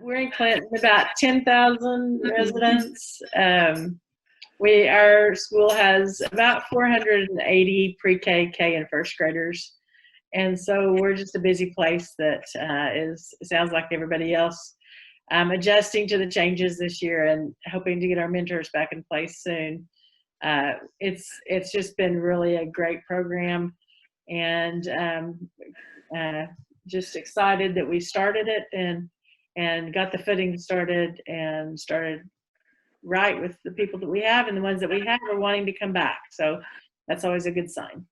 we're in Clinton, about 10,000 residents. Our school has about 480 pre-K, K, and first graders. And so we're just a busy place that sounds like everybody else. Adjusting to the changes this year and hoping to get our mentors back in place soon. It's just been really a great program, and just excited that we started it and got the footing started and started right with the people that we have, and the ones that we have are wanting to come back. So that's always a good sign.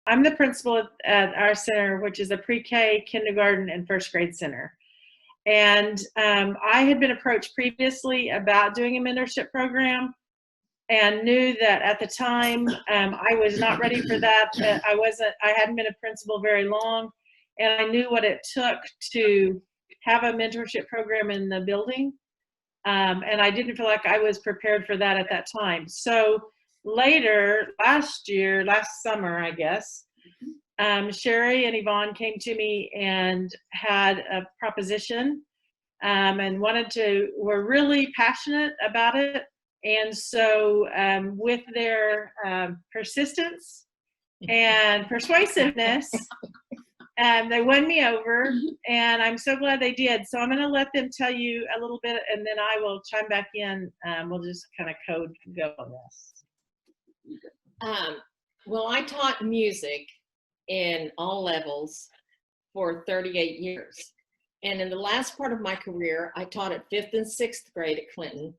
I'm the principal at our center, which is a pre-K, kindergarten, and first grade center. And I had been approached previously about doing a mentorship program and knew that at the time I was not ready for that. I hadn't been a principal very long, and I knew what it took to have a mentorship program in the building. And I didn't feel like I was prepared for that at that time. So later, last summer, I guess, Sherry and Yvonne came to me and had a proposition and were really passionate about it. And so with their persistence and persuasiveness, they won me over, and I'm so glad they did. So I'm going to let them tell you a little bit, and then I will chime back in. We'll just kind of go on this. Well, I taught music in all levels for 38 years. And in the last part of my career, I taught at 5th and 6th grade at Clinton.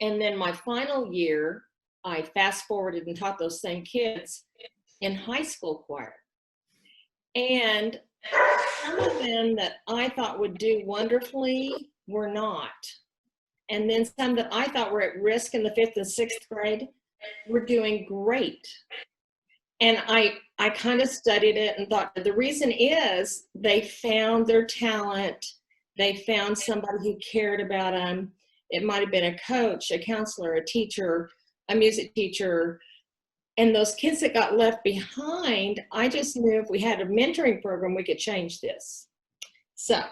And then my final year, I fast forwarded and taught those same kids in high school choir. And some of them that I thought would do wonderfully were not. And then some that I thought were at risk in the 5th and 6th grade were doing great. And I kind of studied it and thought the reason is they found their talent. They found somebody who cared about them. It might have been a coach, a counselor, a teacher, a music teacher. And those kids that got left behind, I just knew if we had a mentoring program, we could change this. So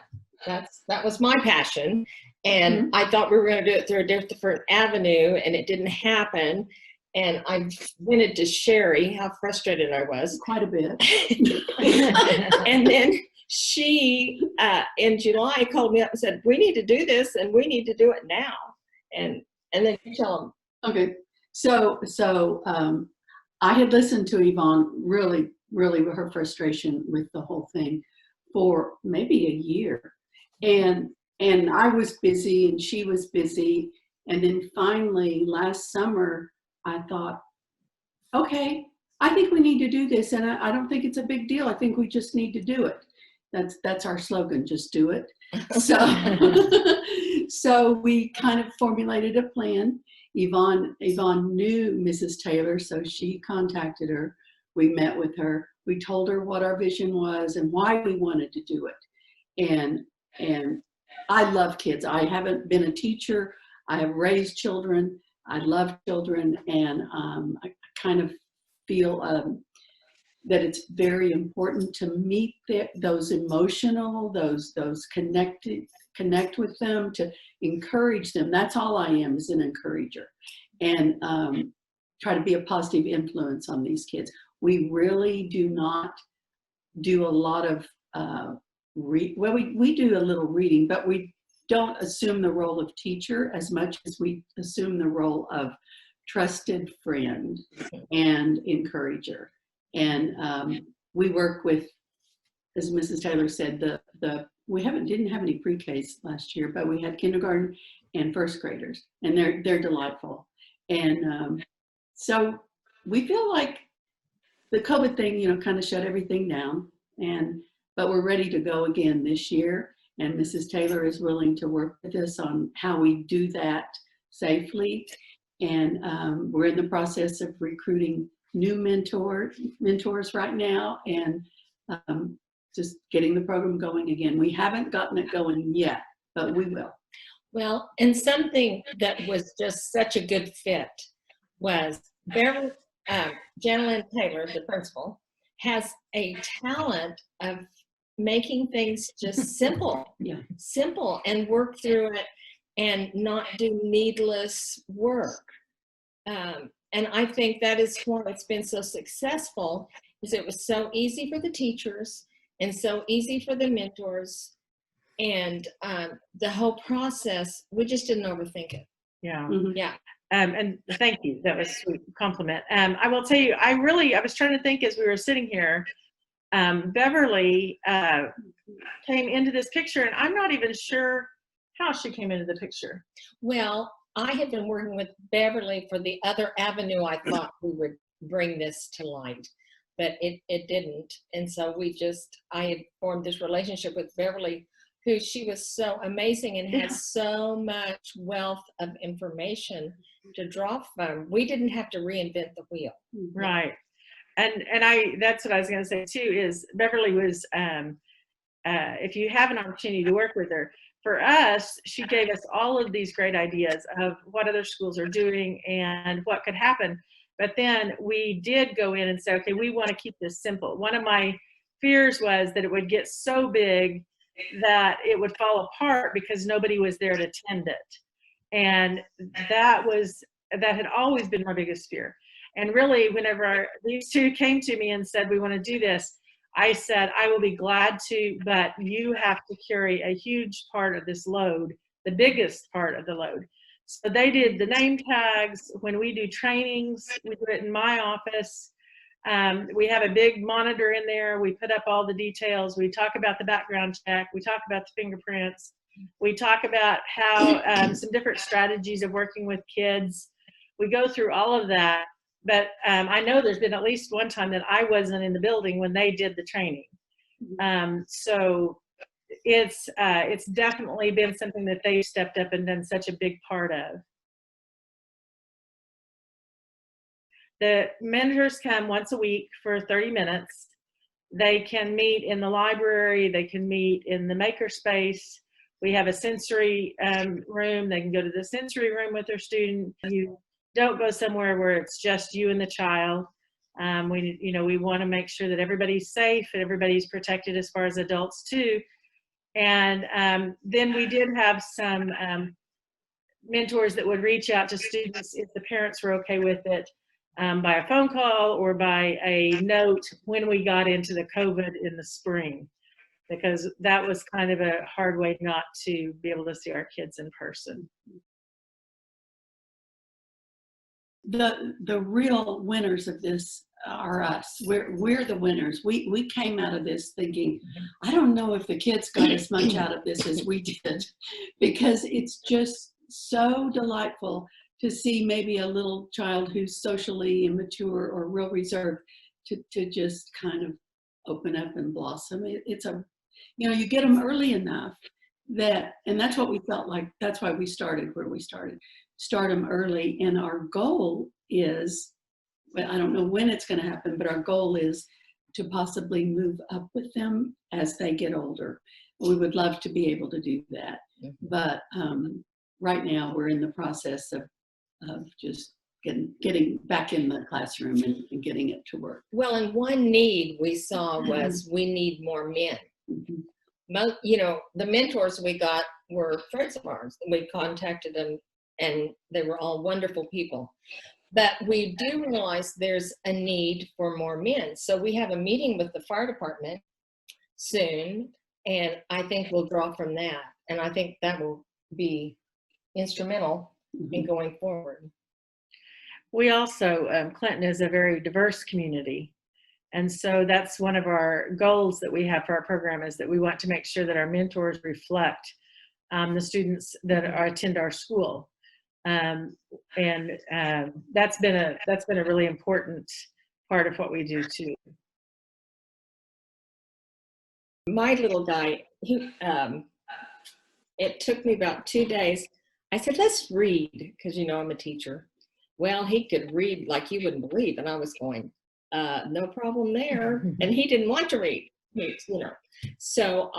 that was my passion. And I thought we were going to do it through a different avenue, and it didn't happen. And I vented to Sherry how frustrated I was. Quite a bit. And then she, in July, called me up and said, we need to do this, and we need to do it now. And then you tell them. Okay. So I had listened to Yvonne really with her frustration with the whole thing for maybe a year. And I was busy and she was busy. And then finally last summer, I thought, okay, I think we need to do this. And I don't think it's a big deal. I think we just need to do it. That's our slogan, just do it. So we kind of formulated a plan. Yvonne knew Mrs. Taylor, so she contacted her. We met with her. We told her what our vision was and why we wanted to do it. And I love kids. I haven't been a teacher. I have raised children. I love children, and I kind of feel that it's very important to meet those emotional, those connect with them, to encourage them. That's all I am, is an encourager, and try to be a positive influence on these kids. We really do not do a lot of we do a little reading, but we don't assume the role of teacher as much as we assume the role of trusted friend and encourager. And we work with, as Mrs. Taylor said, we didn't have any pre-Ks last year, but we had kindergarten and first graders, and they're delightful. And so we feel like the COVID thing, kind of shut everything down, but we're ready to go again this year. And Mrs. Taylor is willing to work with us on how we do that safely. And we're in the process of recruiting new mentors right now, and just getting the program going again. We haven't gotten it going yet, but we will. Well, and something that was just such a good fit was Janalyn Taylor, the principal, has a talent of making things just simple, Yeah. simple, and work through it and not do needless work. And I think that is why it's been so successful, is it was so easy for the teachers and so easy for the mentors, and the whole process, we just didn't overthink it. Yeah. Mhm. Yeah. And thank you. That was a sweet compliment. I will tell you, I was trying to think as we were sitting here, Beverly came into this picture, and I'm not even sure how she came into the picture. Well, I had been working with Beverly for the other avenue. I thought we would bring this to light, but it didn't. And so I had formed this relationship with Beverly, who she was so amazing and has so much wealth of information to draw from. We didn't have to reinvent the wheel. Right. And that's what I was going to say too, is Beverly was, if you have an opportunity to work with her, for us, she gave us all of these great ideas of what other schools are doing and what could happen. But then we did go in and say, okay, we want to keep this simple. One of my fears was that it would get so big that it would fall apart because nobody was there to tend it. And that had always been my biggest fear. And really, whenever these two came to me and said, we want to do this, I said, I will be glad to, but you have to carry a huge part of this load, the biggest part of the load. So they did the name tags. When we do trainings, we do it in my office. We have a big monitor in there. We put up all the details. We talk about the background check. We talk about the fingerprints. We talk about how some different strategies of working with kids. We go through all of that. But I know there's been at least one time that I wasn't in the building when they did the training. So it's definitely been something that they've stepped up and done such a big part of. The mentors come once a week for 30 minutes. They can meet in the library. They can meet in the makerspace. We have a sensory room. They can go to the sensory room with their student. You don't go somewhere where it's just you and the child. We want to make sure that everybody's safe and everybody's protected as far as adults too. And then we did have some mentors that would reach out to students if the parents were okay with it, by a phone call or by a note when we got into the COVID in the spring, because that was kind of a hard way not to be able to see our kids in person. The real winners of this are us. We're the winners. We came out of this thinking, I don't know if the kids got as much out of this as we did, because it's just so delightful to see maybe a little child who's socially immature or real reserved to just kind of open up and blossom. You get them early enough and that's what we felt like. That's why we started where we started. Start them early, and our goal is, I don't know when it's going to happen, but our goal is to possibly move up with them as they get older. We would love to be able to do that, but right now we're in the process of just getting back in the classroom and getting it to work. Well, and one need we saw was we need more men. The mentors we got were friends of ours. We contacted them, and they were all wonderful people. But we do realize there's a need for more men. So we have a meeting with the fire department soon, and I think we'll draw from that. And I think that will be instrumental in going forward. We also, Clinton is a very diverse community. And so that's one of our goals that we have for our program, is that we want to make sure that our mentors reflect the students that attend our school. That's been a really important part of what we do too. My little guy, it took me about 2 days. I said, let's read, because I'm a teacher. Well, he could read like you wouldn't believe, and I was going, no problem there. And he didn't want to read, So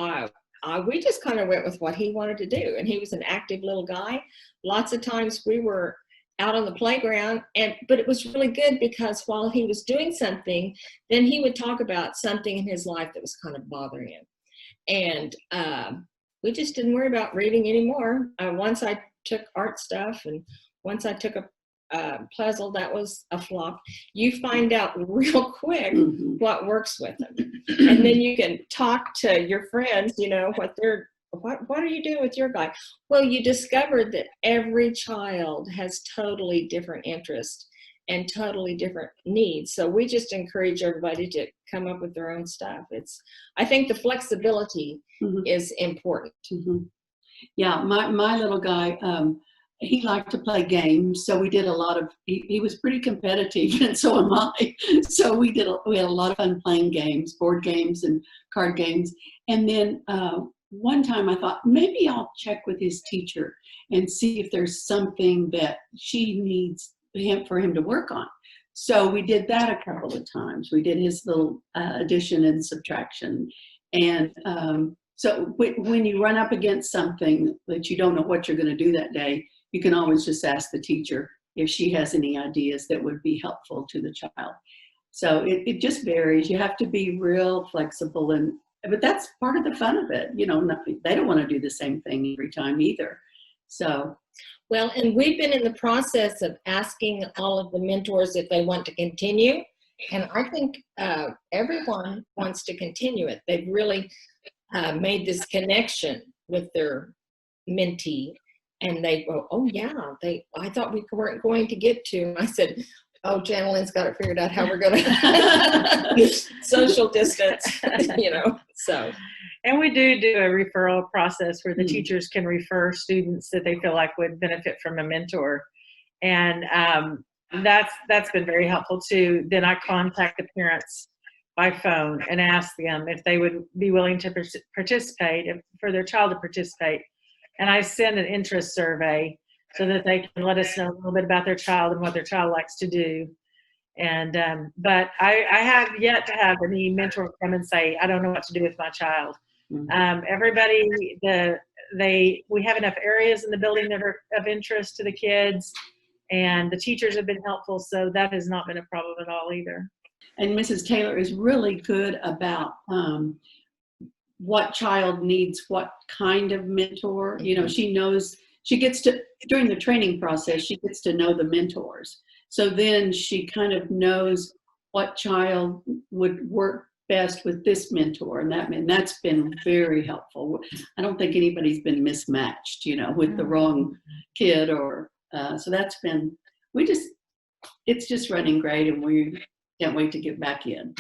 we just kind of went with what he wanted to do. And he was an active little guy. Lots of times we were out on the playground, but it was really good because while he was doing something, then he would talk about something in his life that was kind of bothering him. And we just didn't worry about reading anymore. Once I took art stuff, and once I took a puzzle that was a flop, you find out real quick what works with them. And then you can talk to your friends, you know, what are you doing with your guy? Well, you discovered that every child has totally different interests and totally different needs. So we just encourage everybody to come up with their own stuff. I think the flexibility is important. Yeah, my little guy, he liked to play games, so we did a lot of, he was pretty competitive, and so am I. So we had a lot of fun playing games, board games and card games. And then one time I thought, maybe I'll check with his teacher and see if there's something that she needs for him to work on. So we did that a couple of times. We did his little addition and subtraction. And so when you run up against something that you don't know what you're going to do that day, you can always just ask the teacher if she has any ideas that would be helpful to the child. So it just varies. You have to be real flexible, but that's part of the fun of it. You know, they don't want to do the same thing every time either. So. Well, and we've been in the process of asking all of the mentors if they want to continue. And I think everyone wants to continue it. They've really made this connection with their mentee. And they go, oh yeah, I thought we weren't going to get to. And I said, oh, Janalyn's got it figured out how we're going to social distance, you know, so. And we do a referral process where the teachers can refer students that they feel like would benefit from a mentor. And that's been very helpful too. Then I contact the parents by phone and ask them if they would be willing to participate, for their child to participate. And I send an interest survey so that they can let us know a little bit about their child and what their child likes to do. And but I have yet to have any mentor come and say, I don't know what to do with my child. Everybody, we have enough areas in the building that are of interest to the kids, and the teachers have been helpful, so that has not been a problem at all either. And Mrs. Taylor is really good about what child needs what kind of mentor. You know, she knows, she gets to, during the training process, she gets to know the mentors. So then she kind of knows what child would work best with this mentor, and that's been very helpful. I don't think anybody's been mismatched, you know, with the wrong kid, or so that's been, it's just running great, and we can't wait to get back in.